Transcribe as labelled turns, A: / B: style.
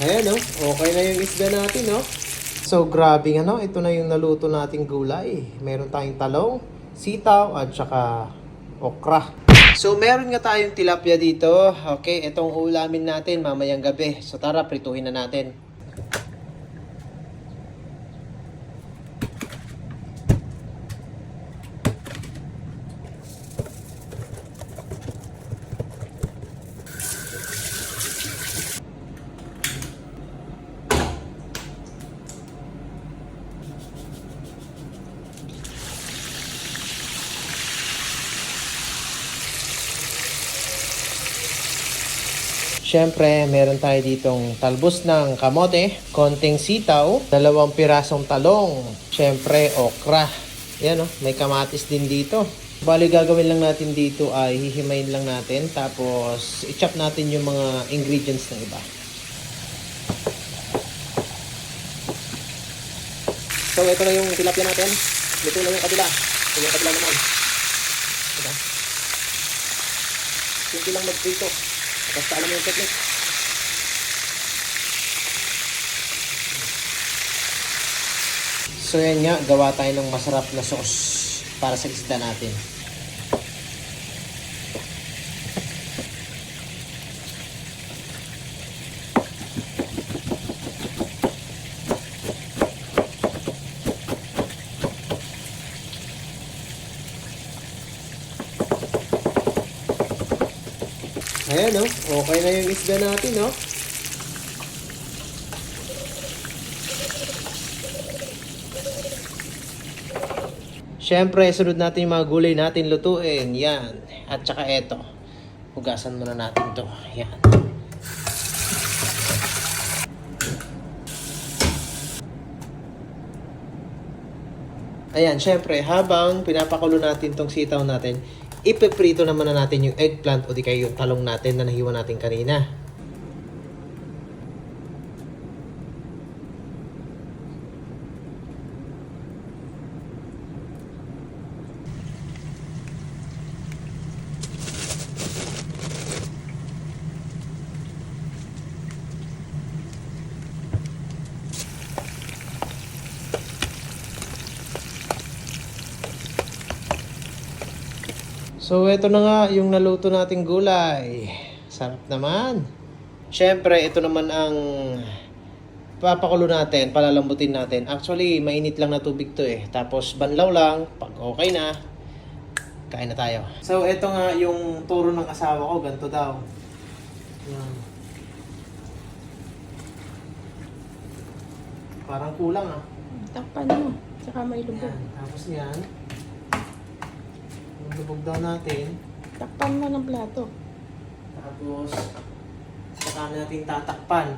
A: Ayan, no? Okay na yung isda natin, no? So, grabe nga, no? Ito na yung naluto nating gulay. Meron tayong talong, sitaw, at saka okra. So, meron nga tayong tilapia dito. Okay, itong ulamin natin mamayang gabi. So, tara, prituhin na natin. Siyempre, meron tayo ditong talbos ng kamote, konting sitaw, 2 pirasong talong, siyempre okra. Yan, may kamatis din dito. Bali, gagawin lang natin dito ay hihimayin lang natin, tapos i-chop natin yung mga ingredients na iba. So, ito na yung tilapia natin. Luto na yung kabila. Ito yung kabila naman. Diba? Simple lang mag-prito. Basta alam mo yung technique. So yan nga, gawa tayo ng masarap na sauce para sa isda natin. Ayan, no? Okay na yung isda natin, no? Siyempre, sunod natin yung mga gulay natin lutuin. Yan. At saka eto. Hugasan muna natin to. Yan. Ayan, siyempre, habang pinapakulo natin tong sitaw natin, ipiprito naman na natin yung eggplant o di kaya yung talong natin na nahiwa natin kanina. So, ito na nga yung naluto nating gulay. Sarap naman. Siyempre, ito naman ang papakulo natin, palalambutin natin. Actually, mainit lang na tubig to eh. Tapos, banlaw lang. Pag okay na, kain na tayo. So, ito nga yung turo ng asawa ko. Ganito daw. Yan. Parang kulang ah.
B: Takpan mo. Tsaka may lubog.
A: Yan. Tapos yan. Lubog daw natin.
B: Takpan mo ng plato.
A: Tapos, saka natin tatakpan.